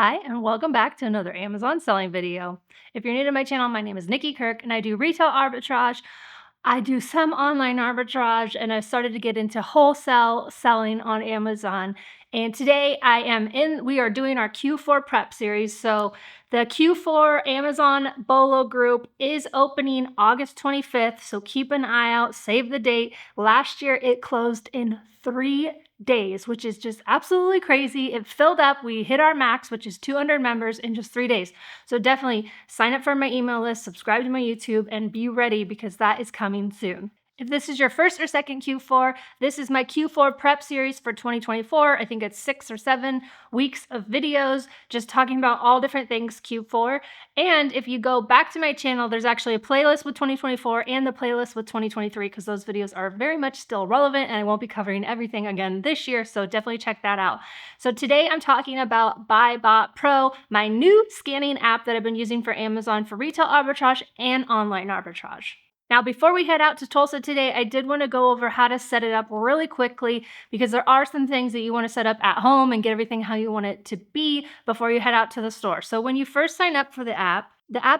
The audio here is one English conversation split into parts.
Hi, and welcome back to another Amazon selling video. If you're new to my channel, my name is Nikki Kirk, and I do retail arbitrage. I do some online arbitrage, and I started to get into wholesale selling on Amazon. And today we are doing our Q4 prep series. So the Q4 Amazon Bolo group is opening August 25th. So keep an eye out, save the date. Last year it closed in 3 days, which is just absolutely crazy. It filled up. We hit our max, which is 200 members in just 3 days. So definitely sign up for my email list, subscribe to my YouTube, and be ready because that is coming soon. If this is your first or second Q4, this is my Q4 prep series for 2024. I think it's 6 or 7 weeks of videos just talking about all different things Q4. And if you go back to my channel, there's actually a playlist with 2024 and the playlist with 2023 because those videos are very much still relevant and I won't be covering everything again this year, so definitely check that out. So today I'm talking about BuyBot Pro, my new scanning app that I've been using for Amazon for retail arbitrage and online arbitrage. Now, before we head out to Tulsa today, I did want to go over how to set it up really quickly because there are some things that you want to set up at home and get everything how you want it to be before you head out to the store. So when you first sign up for the app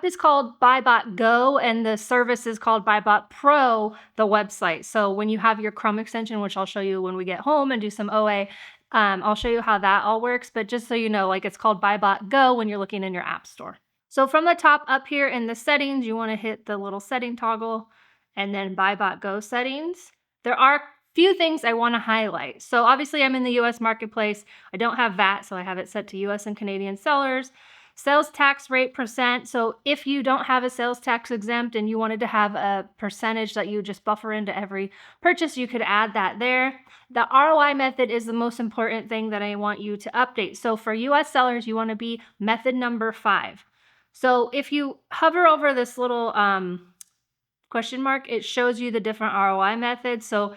is called BuyBot Go and the service is called BuyBot Pro, the website. So when you have your Chrome extension, which I'll show you when we get home and do some OA, I'll show you how that all works. But just so you know, it's called BuyBot Go when you're looking in your app store. So from the top up here in the settings, you want to hit the little setting toggle and then BuyBot Go settings. There are a few things I want to highlight. So obviously I'm in the US marketplace. I don't have VAT, so I have it set to US and Canadian sellers. Sales tax rate %. So if you don't have a sales tax exempt and you wanted to have a percentage that you just buffer into every purchase, you could add that there. The ROI method is the most important thing that I want you to update. So for US sellers, you want to be method number 5. So if you hover over this little question mark, it shows you the different ROI methods. So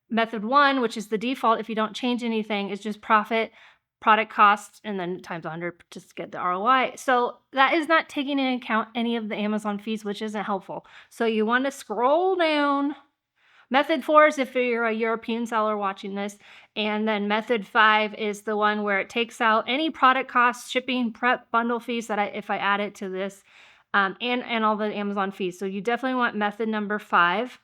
method 1, which is the default, if you don't change anything, is just profit, product cost, and then times 100 just to get the ROI. So that is not taking into account any of the Amazon fees, which isn't helpful. So you want to scroll down. Method 4 is if you're a European seller watching this. And then method 5 is the one where it takes out any product costs, shipping, prep, bundle fees that if I add it to this, and all the Amazon fees. So you definitely want method number 5.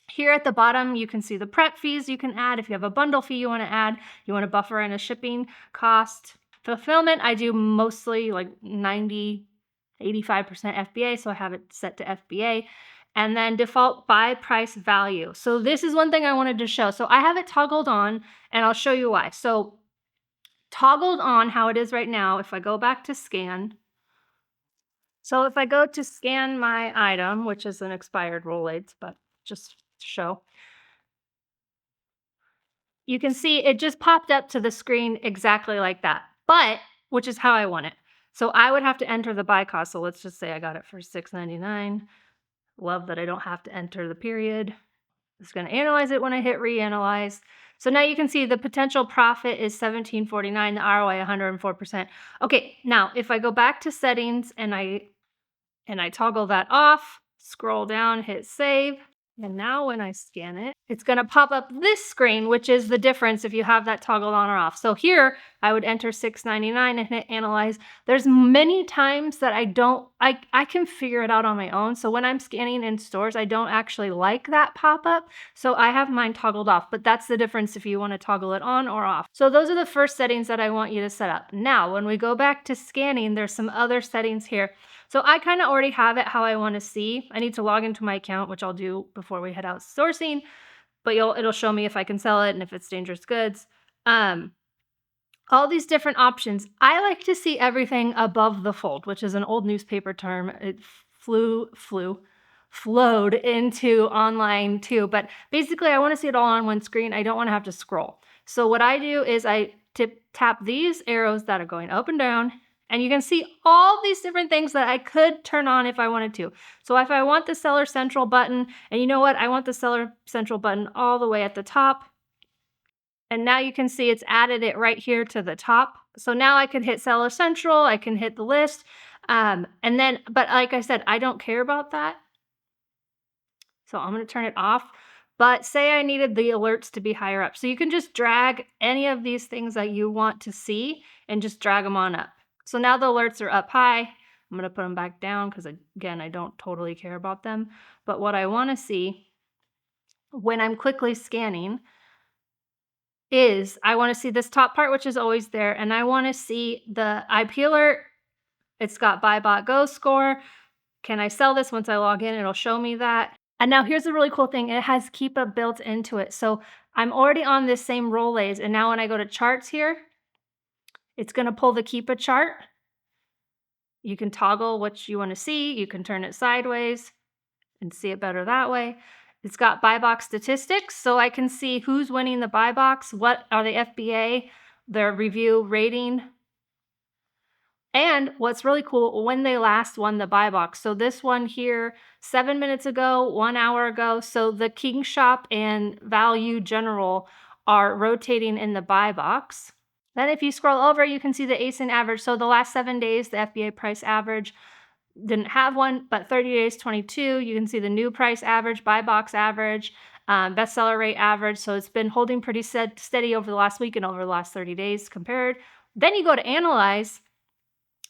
Here at the bottom, you can see the prep fees you can add. If you have a bundle fee you want to add, you want to buffer in a shipping cost. Fulfillment, I do mostly 90, 85% FBA, so I have it set to FBA. And then default buy price value. So this is one thing I wanted to show. So I have it toggled on, and I'll show you why. So toggled on how it is right now, if I go back to scan. So if I go to scan my item, which is an expired Rolaids, but just to show, you can see it just popped up to the screen exactly like that, but which is how I want it. So I would have to enter the buy cost. So let's just say I got it for $6.99. Love that I don't have to enter the period. It's going to analyze it when I hit reanalyze. So now you can see the potential profit is $17.49, the ROI 104%. Okay, now if I go back to settings and I toggle that off, scroll down, hit save. And now when I scan it, it's going to pop up this screen, which is the difference if you have that toggled on or off. So here I would enter $6.99 and hit analyze. There's many times that I can figure it out on my own. So when I'm scanning in stores, I don't actually like that pop up. So I have mine toggled off, but that's the difference if you want to toggle it on or off. So those are the first settings that I want you to set up. Now, when we go back to scanning, there's some other settings here. So I kind of already have it how I want to see. I need to log into my account, which I'll do before we head out sourcing, but it'll show me if I can sell it and if it's dangerous goods. All these different options. I like to see everything above the fold, which is an old newspaper term. It flowed into online too, but basically I want to see it all on one screen. I don't want to have to scroll. So what I do is I tap these arrows that are going up and down, and you can see all these different things that I could turn on if I wanted to. So if I want the Seller Central button, and you know what? I want the Seller Central button all the way at the top. And now you can see it's added it right here to the top. So now I can hit Seller Central, I can hit the list. But like I said, I don't care about that. So I'm going to turn it off. But say I needed the alerts to be higher up. So you can just drag any of these things that you want to see and just drag them on up. So now the alerts are up high. I'm going to put them back down because, again, I don't totally care about them. But what I want to see when I'm quickly scanning is I want to see this top part, which is always there. And I want to see the IP alert. It's got buy bot go score. Can I sell this? Once I log in, it'll show me that. And now here's the really cool thing. It has Keepa built into it. So I'm already on this same Rolaids. And now when I go to charts here, it's going to pull the Keepa chart. You can toggle what you want to see. You can turn it sideways and see it better that way. It's got buy box statistics, so I can see who's winning the buy box, what are the FBA, their review rating, and what's really cool, when they last won the buy box. So this one here, 7 minutes ago, 1 hour ago. So the King Shop and Value General are rotating in the buy box. Then if you scroll over, you can see the ASIN average. So the last 7 days, the FBA price average didn't have one, but 30 days, 22. You can see the new price average, buy box average, bestseller rate average. So it's been holding pretty steady over the last week and over the last 30 days compared. Then you go to analyze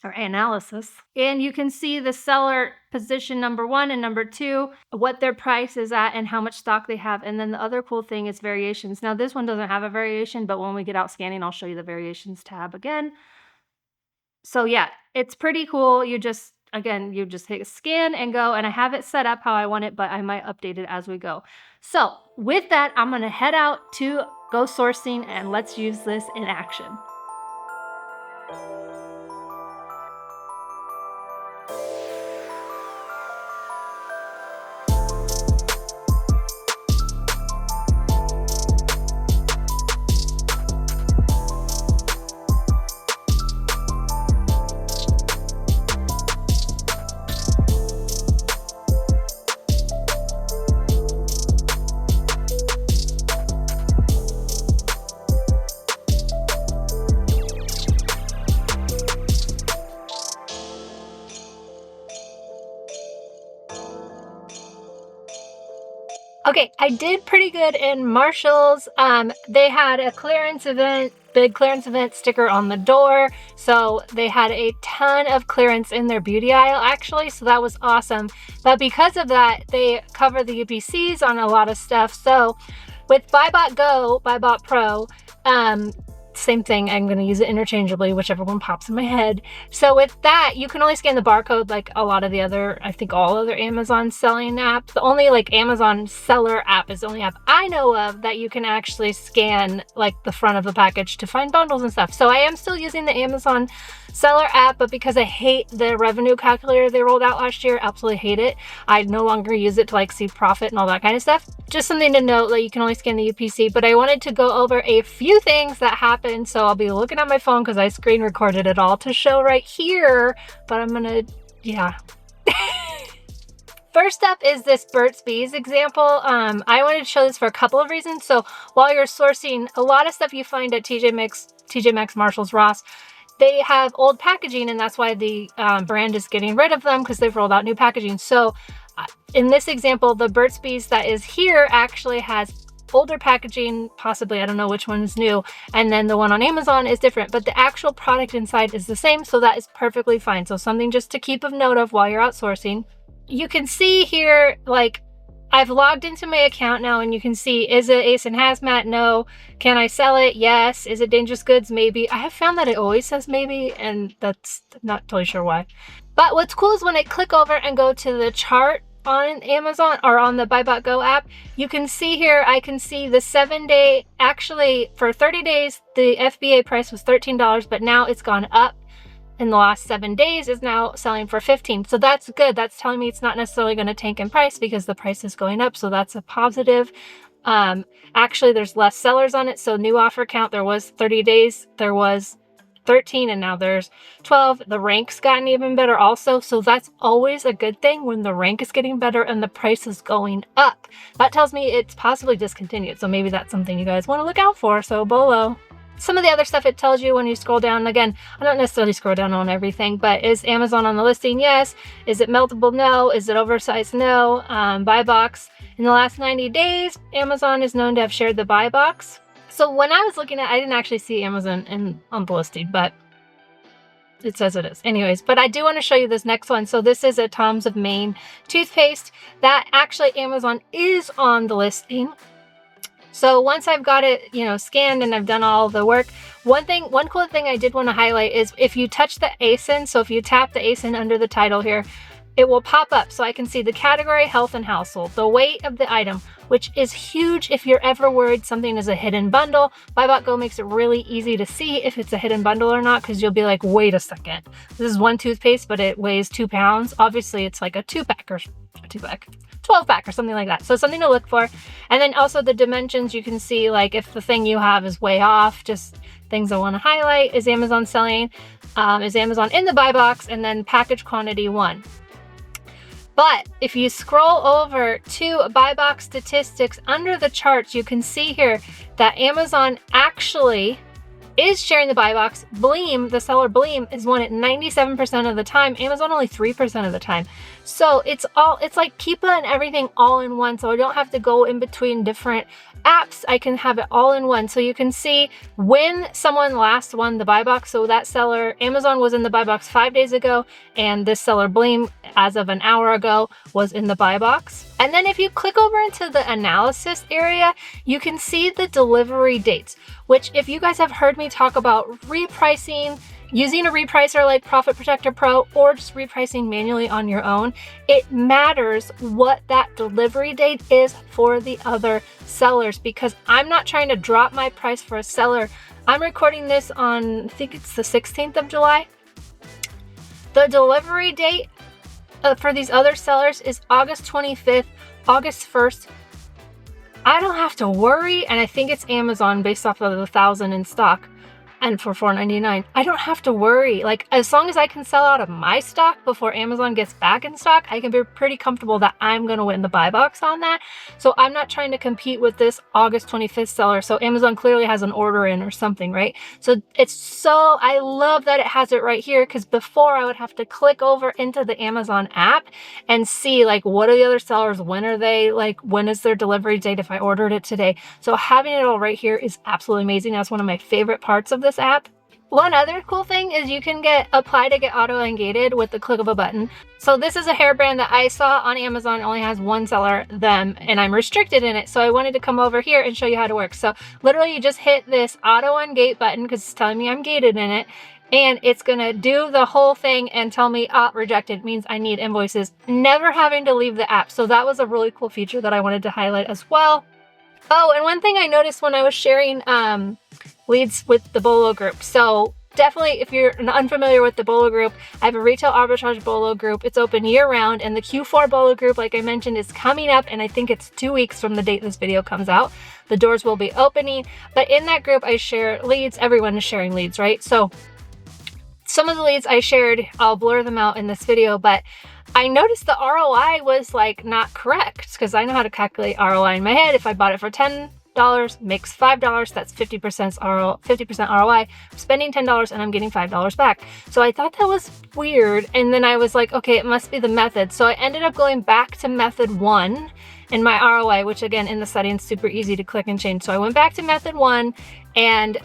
or analysis, and you can see the seller position number 1 and number 2, what their price is at and how much stock they have. And then the other cool thing is variations. Now this one doesn't have a variation, but when we get out scanning, I'll show you the variations tab again. So yeah, it's pretty cool. You just hit scan and go, and I have it set up how I want it, but I might update it as we go. So with that, I'm gonna head out to go sourcing and let's use this in action. Okay, I did pretty good in Marshall's. They had a clearance event, big clearance event sticker on the door. So they had a ton of clearance in their beauty aisle actually. So that was awesome. But because of that, they cover the UPCs on a lot of stuff. So with BuyBot Go, BuyBot Pro, same thing. I'm going to use it interchangeably, whichever one pops in my head. So with that, you can only scan the barcode like a lot of the other, I think all other Amazon selling apps. The only like Amazon seller app is the only app I know of that you can actually scan like the front of the package to find bundles and stuff. So I am still using the Amazon seller app, but because I hate the revenue calculator they rolled out last year, absolutely hate it. I no longer use it to like see profit and all that kind of stuff. Just something to note that you can only scan the UPC, but I wanted to go over a few things that happened. So I'll be looking at my phone because I screen recorded it all to show right here, but I'm gonna, yeah. First up is this Burt's Bees example. I wanted to show this for a couple of reasons. So while you're sourcing a lot of stuff you find at TJ Maxx, Marshalls, Ross, they have old packaging, and that's why the brand is getting rid of them because they've rolled out new packaging. So in this example, the Burt's Bees that is here actually has older packaging, possibly, I don't know which one is new, and then the one on Amazon is different, but the actual product inside is the same, so that is perfectly fine. So something just to keep of note of while you're outsourcing. You can see here, like, I've logged into my account now, and you can see, is it ASIN Hazmat? No. Can I sell it? Yes. Is it dangerous goods? Maybe. I have found that it always says maybe, and that's not totally sure why. But what's cool is when I click over and go to the chart on Amazon or on the BuyBot Go app, you can see here, I can see the 7-day, actually for 30 days, the FBA price was $13, but now it's gone up. In the last 7 days is now selling for $15. So that's good. That's telling me it's not necessarily going to tank in price because the price is going up. So that's a positive. Actually, there's less sellers on it. So new offer count, there was 30 days, there was 13, and now there's 12. The rank's gotten even better also. So that's always a good thing when the rank is getting better and the price is going up. That tells me it's possibly discontinued. So maybe that's something you guys want to look out for. So BOLO. Some of the other stuff it tells you when you scroll down, again, I don't necessarily scroll down on everything, but is Amazon on the listing? Yes. Is it meltable? No. Is it oversized? No. Buy box. In the last 90 days, Amazon is known to have shared the buy box. So when I was looking at, I didn't actually see Amazon on the listing, but It says it is. Anyways, but I do want to show you this next one. So this is a Tom's of Maine toothpaste that actually Amazon is on the listing. So once I've got it, you know, scanned and I've done all the work, one cool thing I did want to highlight is if you touch the ASIN, so if you tap the ASIN under the title here, it will pop up so I can see the category, health and household, the weight of the item, which is huge if you're ever worried something is a hidden bundle. BuyBotGo makes it really easy to see if it's a hidden bundle or not, because you'll be like, wait a second, this is one toothpaste, but it weighs 2 pounds. Obviously, it's like a 2-pack or 12-pack or something like that. So something to look for. And then also the dimensions, you can see like if the thing you have is way off, just things I want to highlight. Is Amazon selling? Is Amazon in the buy box? And then package quantity 1. But if you scroll over to buy box statistics under the charts, you can see here that Amazon actually is sharing the buy box. Bleem, the seller Bleem, is one at 97% of the time. Amazon only 3% of the time. So it's like Keepa and everything all in one. So I don't have to go in between different apps. I can have it all in one. So you can see when someone last won the buy box. So that seller, Amazon was in the buy box 5 days ago, and this seller Bleem, as of an hour ago, was in the buy box. And then if you click over into the analysis area, you can see the delivery dates, which if you guys have heard me talk about repricing, using a repricer like Profit Protector Pro, or just repricing manually on your own, it matters what that delivery date is for the other sellers, because I'm not trying to drop my price for a seller. I'm recording this on, I think it's the 16th of July. The delivery date for these other sellers is August 25th, August 1st. I don't have to worry, and I think it's Amazon based off of the 1,000 in stock. And for $4.99, I don't have to worry. Like, as long as I can sell out of my stock before Amazon gets back in stock, I can be pretty comfortable that I'm going to win the buy box on that. So I'm not trying to compete with this August 25th seller. So Amazon clearly has an order in or something, right? So I love that it has it right here, because before I would have to click over into the Amazon app and see like, what are the other sellers? When are they, like, when is their delivery date if I ordered it today? So having it all right here is absolutely amazing. That's one of my favorite parts of this app. One other cool thing is you can apply to get auto ungated with the click of a button. So this is a hair brand that I saw on Amazon, only has one seller, them, and I'm restricted in it. So I wanted to come over here and show you how to work. So literally you just hit this auto ungate button because it's telling me I'm gated in it. And it's gonna do the whole thing and tell me, rejected, means I need invoices, never having to leave the app. So that was a really cool feature that I wanted to highlight as well. Oh, and one thing I noticed when I was sharing leads with the Bolo group. So definitely, if you're unfamiliar with the Bolo group, I have a retail arbitrage Bolo group. It's open year round, and the Q4 Bolo group, like I mentioned, is coming up, and I think it's 2 weeks from the date this video comes out. The doors will be opening, but in that group, I share leads. Everyone is sharing leads, right? So some of the leads I shared, I'll blur them out in this video, but I noticed the ROI was like not correct, because I know how to calculate ROI in my head. If I bought it for $10, makes $5, that's 50% ROI. I'm spending $10 and I'm getting $5 back. So I thought that was weird. And then I was like, okay, it must be the method. So I ended up going back to method 1 in my ROI, which again, in the settings, super easy to click and change. So I went back to method 1, and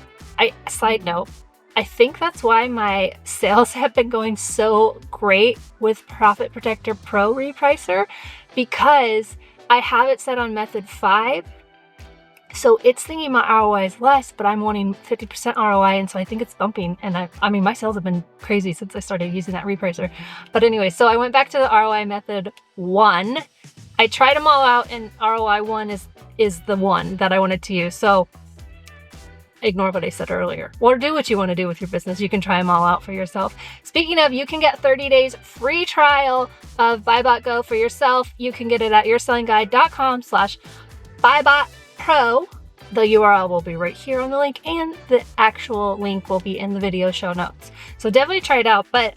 side note, I think that's why my sales have been going so great with Profit Protector Pro Repricer, because I have it set on method 5. So it's thinking my ROI is less, but I'm wanting 50% ROI, and so I think it's bumping. And I mean, my sales have been crazy since I started using that repricer. But anyway, so I went back to the ROI method 1. I tried them all out, and ROI 1 is the one that I wanted to use. So ignore what I said earlier, or do what you want to do with your business. You can try them all out for yourself. Speaking of, you can get 30 days free trial of BuyBotGo for yourself. You can get it at yoursellingguide.com/buybotpro. The URL will be right here on the link, and the actual link will be in the video show notes. So definitely try it out. But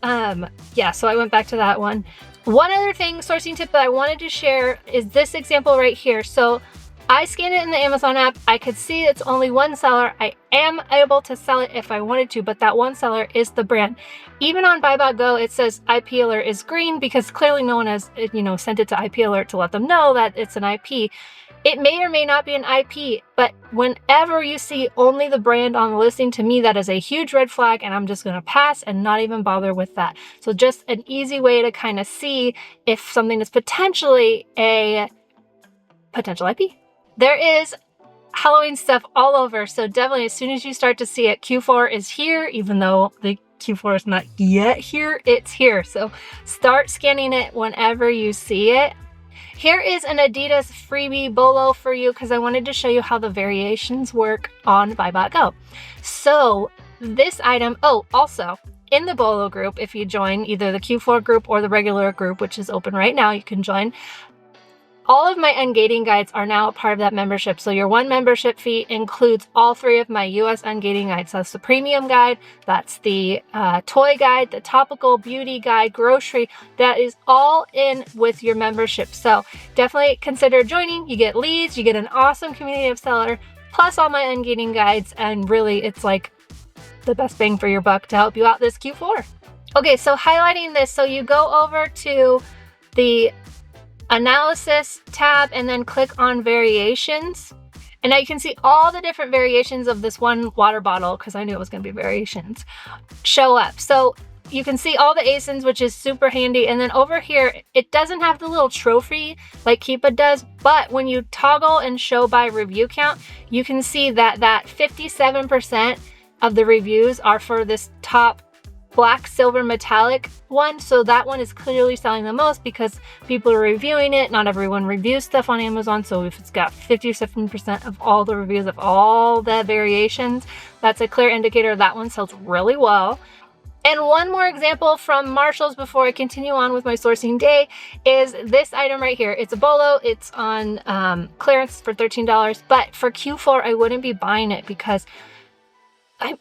yeah, so I went back to that one. One other thing, sourcing tip that I wanted to share is this example right here. So I scanned it in the Amazon app. I could see it's only one seller. I am able to sell it if I wanted to, but that one seller is the brand. Even on BuyBotGo, it says IP alert is green, because clearly no one has, sent it to IP alert to let them know that it's an IP. It may or may not be an IP, but whenever you see only the brand on the listing, to me, that is a huge red flag, and I'm just gonna pass and not even bother with that. So just an easy way to kind of see if something is potentially a potential IP. There is Halloween stuff all over, so definitely as soon as you start to see it, Q4 is here, even though the Q4 is not yet here, it's here. So start scanning it whenever you see it. Here is an Adidas freebie bolo for you because I wanted to show you how the variations work on BuyBot Go. So this item, oh, also in the bolo group, if you join either the Q4 group or the regular group, which is open right now, you can join. All of my ungating guides are now a part of that membership. So your one membership fee includes all 3 of my US ungating guides. That's the premium guide, that's the toy guide, the topical beauty guide, grocery. That is all in with your membership. So definitely consider joining. You get leads, you get an awesome community of seller, plus all my ungating guides. And really it's like the best bang for your buck to help you out this Q4. Okay, so highlighting this, so you go over to the analysis tab and then click on variations, and now you can see all the different variations of this one water bottle, because I knew it was going to be variations, show up. So you can see all the ASINs, which is super handy. And then over here, it doesn't have the little trophy like Keepa does, but when you toggle and show by review count, you can see that 57% of the reviews are for this top black, silver, metallic one. So that one is clearly selling the most because people are reviewing it. Not everyone reviews stuff on Amazon. So if it's got 57% of all the reviews of all the variations, that's a clear indicator that one sells really well. And one more example from Marshalls before I continue on with my sourcing day is this item right here. It's a bolo. It's on clearance for $13, but for Q4, I wouldn't be buying it because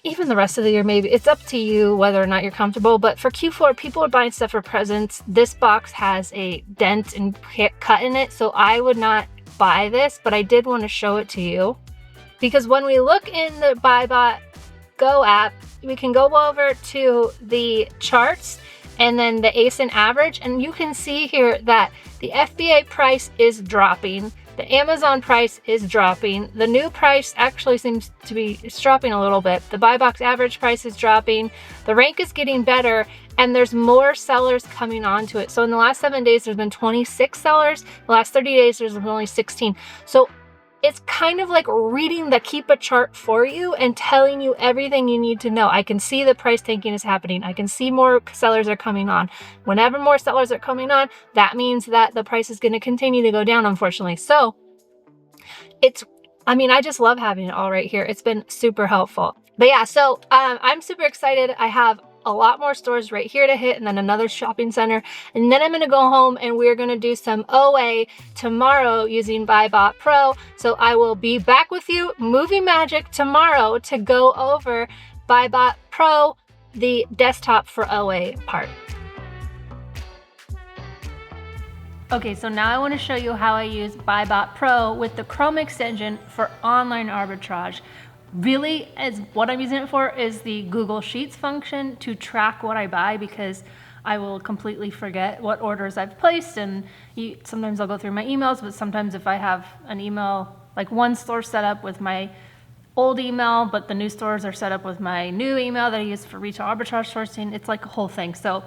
even the rest of the year, maybe. It's up to you whether or not you're comfortable. But for Q4, people are buying stuff for presents. This box has a dent and cut in it, so I would not buy this, but I did want to show it to you. Because when we look in the BuyBot Go app, we can go over to the charts and then the ASIN average, and you can see here that the FBA price is dropping. The Amazon price is dropping. The new price actually seems to be dropping a little bit. The buy box average price is dropping. The rank is getting better, and there's more sellers coming onto it. So in the last 7 days, there's been 26 sellers. The last 30 days, there's been only 16. So it's kind of like reading the Keepa chart for you and telling you everything you need to know. I can see the price tanking is happening. I can see more sellers are coming on. Whenever more sellers are coming on, that means that the price is going to continue to go down, unfortunately. So I just love having it all right here. It's been super helpful. But yeah, so I'm super excited. I have a lot more stores right here to hit, and then another shopping center. And then I'm going to go home and we're going to do some OA tomorrow using BuyBot Pro. So I will be back with you, movie magic, tomorrow to go over BuyBot Pro, the desktop for OA part. Okay, so now I want to show you how I use BuyBot Pro with the Chrome extension for online arbitrage. Really, what I'm using it for is the Google Sheets function to track what I buy, because I will completely forget what orders I've placed, and sometimes I'll go through my emails, but sometimes if I have an email, like one store set up with my old email, but the new stores are set up with my new email that I use for retail arbitrage sourcing, it's like a whole thing. So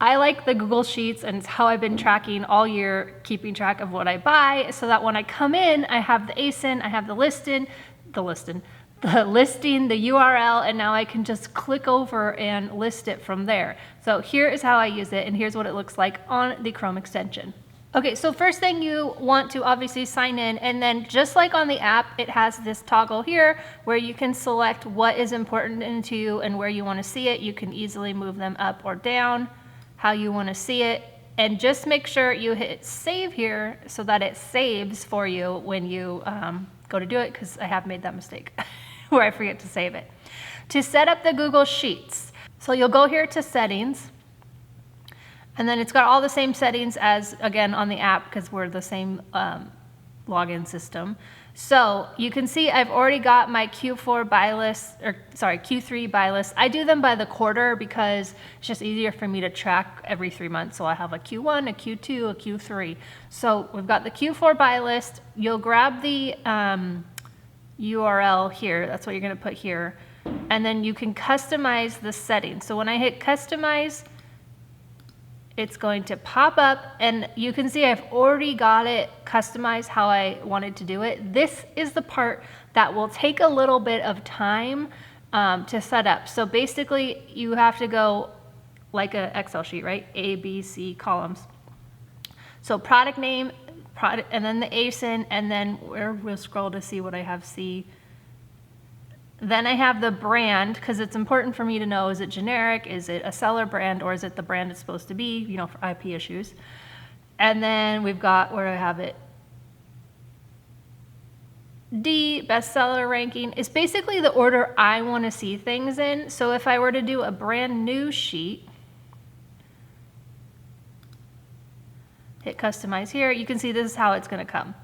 I like the Google Sheets, and it's how I've been tracking all year, keeping track of what I buy, so that when I come in, I have the ASIN, I have the listing, the URL, and now I can just click over and list it from there. So here is how I use it, and here's what it looks like on the Chrome extension. Okay, so first thing, you want to obviously sign in, and then just like on the app, it has this toggle here where you can select what is important to you and where you want to see it. You can easily move them up or down, how you want to see it, and just make sure you hit save here so that it saves for you when you go to do it, because I have made that mistake where I forget to save it. To set up the Google Sheets, so you'll go here to settings, and then it's got all the same settings as, again, on the app, because we're the same login system. So you can see I've already got my Q4 buy list, or sorry, Q3 buy list. I do them by the quarter because it's just easier for me to track every 3 months. So I have a Q1, a Q2, a Q3. So we've got the Q4 buy list. You'll grab the URL here. That's what you're going to put here. And then you can customize the settings. So when I hit customize, it's going to pop up, and you can see I've already got it customized how I wanted to do it. This is the part that will take a little bit of time to set up. So basically you have to go like an Excel sheet, right? A, B, C columns. So product name, product, and then the ASIN, and then where we'll scroll to see what I have C. Then I have the brand, because it's important for me to know, is it generic, is it a seller brand, or is it the brand it's supposed to be, you know, for IP issues. And then we've got, where do I have it? D, bestseller ranking, is basically the order I want to see things in. So if I were to do a brand new sheet, hit customize here, you can see this is how it's going to come.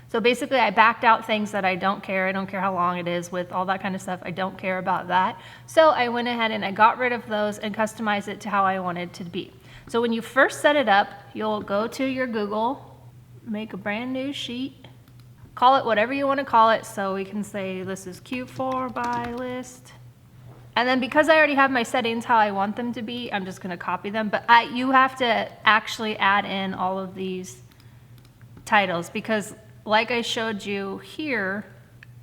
So basically I backed out things that I don't care. I don't care how long it is with all that kind of stuff. I don't care about that. So I went ahead and I got rid of those and customized it to how I wanted it to be. So when you first set it up, you'll go to your Google, make a brand new sheet, call it whatever you want to call it. So we can say this is Q4 buy list. And then because I already have my settings how I want them to be, I'm just going to copy them. But you have to actually add in all of these titles, because like I showed you here,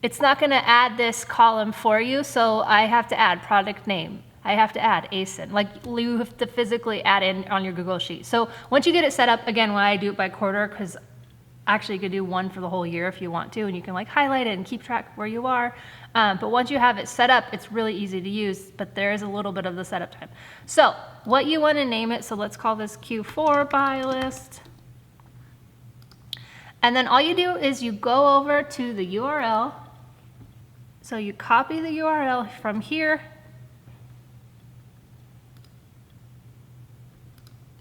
it's not going to add this column for you. So I have to add product name. I have to add ASIN. Like you have to physically add in on your Google Sheet. So once you get it set up, again, why I do it by quarter, because actually you could do one for the whole year if you want to, and you can like highlight it and keep track where you are. But once you have it set up, it's really easy to use, but there is a little bit of the setup time. So what you want to name it, so let's call this Q4 buy list. And then all you do is you go over to the URL. So you copy the URL from here,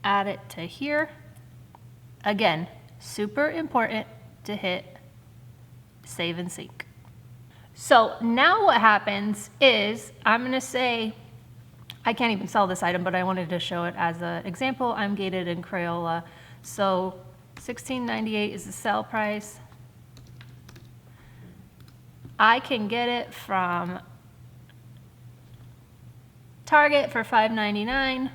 add it to here. Again, super important to hit save and sync. So now what happens is I'm going to say, I can't even sell this item, but I wanted to show it as an example. I'm gated in Crayola. So $16.98 is the sell price. I can get it from Target for $5.99.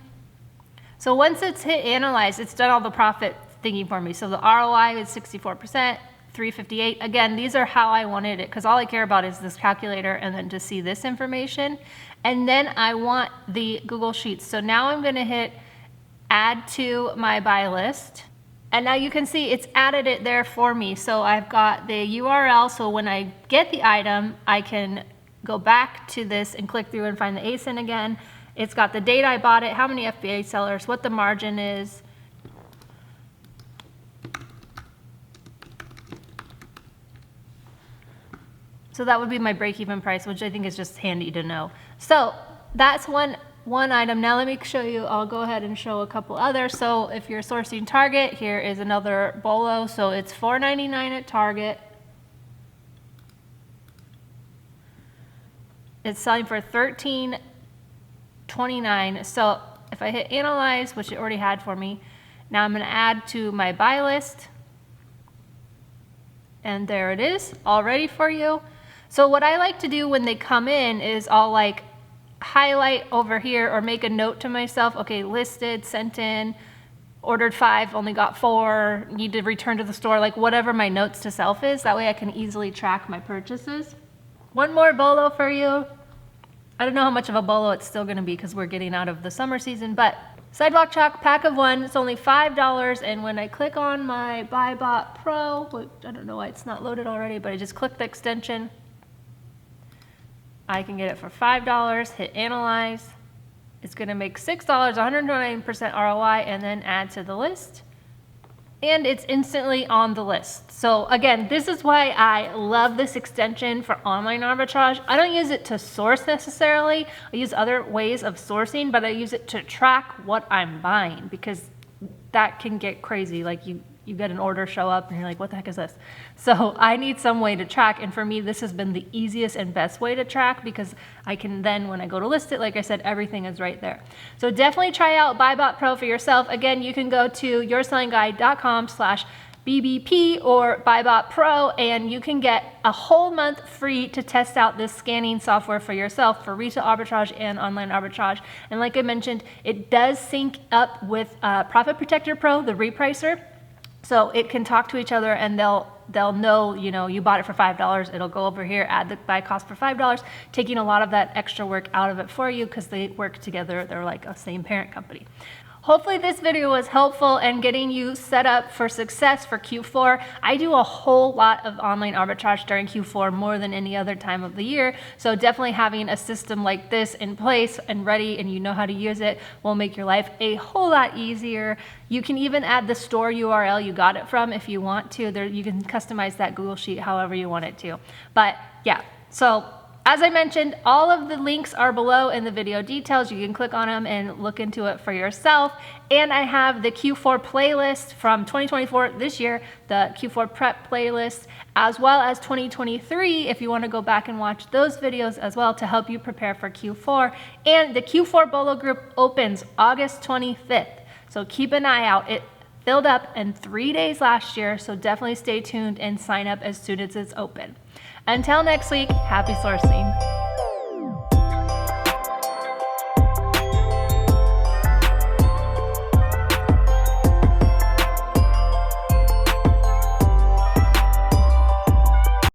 So once it's hit analyze, it's done all the profit thingy for me. So the ROI is 64%, $3.58. Again, these are how I wanted it, because all I care about is this calculator and then to see this information. And then I want the Google Sheets. So now I'm going to hit add to my buy list. And now you can see it's added it there for me. So I've got the URL. So when I get the item, I can go back to this and click through and find the ASIN again. It's got the date I bought it, how many FBA sellers, what the margin is. So that would be my break-even price, which I think is just handy to know. So that's one item. Now let me show you, I'll go ahead and show a couple others. So if you're sourcing Target, here is another bolo. So it's $4.99 at Target. It's selling for $13.29. So if I hit analyze, which it already had for me, now I'm going to add to my buy list. And there it is, all ready for you. So what I like to do when they come in is I'll like highlight over here or make a note to myself, okay, listed, sent in, ordered 5, only got 4, need to return to the store, like whatever my notes to self is. That way I can easily track my purchases. One more bolo for you. I don't know how much of a bolo it's still going to be because we're getting out of the summer season, but Sidewalk Chalk pack of 1, it's only $5, and when I click on my BuyBot Pro, which I don't know why it's not loaded already, but I just click the extension, I can get it for $5, hit analyze. It's going to make $6, 129% ROI, and then add to the list. And it's instantly on the list. So again, this is why I love this extension for online arbitrage. I don't use it to source necessarily. I use other ways of sourcing, but I use it to track what I'm buying because that can get crazy. Like you get an order show up and you're like, what the heck is this? So I need some way to track, and for me this has been the easiest and best way to track, because I can then, when I go to list it, like I said, everything is right there. So definitely try out BuyBot Pro for yourself. Again, you can go to yoursellingguide.com/BBP or BuyBot Pro, and you can get a whole month free to test out this scanning software for yourself for retail arbitrage and online arbitrage. And like I mentioned, it does sync up with Profit Protector Pro, the repricer, so it can talk to each other, and they'll know, you know, you bought it for $5, it'll go over here, add the buy cost for $5, taking a lot of that extra work out of it for you, because they work together, they're like a same parent company. Hopefully this video was helpful in getting you set up for success for Q4. I do a whole lot of online arbitrage during Q4, more than any other time of the year. So definitely having a system like this in place and ready, and you know how to use it, will make your life a whole lot easier. You can even add the store URL you got it from if you want to. There, you can customize that Google Sheet however you want it to. But yeah, so as I mentioned, all of the links are below in the video details. You can click on them and look into it for yourself. And I have the Q4 playlist from 2024 this year, the Q4 prep playlist, as well as 2023 if you want to go back and watch those videos as well to help you prepare for Q4. And the Q4 Bolo group opens August 25th. So keep an eye out. It filled up in 3 days last year, so definitely stay tuned and sign up as soon as it's open. Until next week, happy sourcing.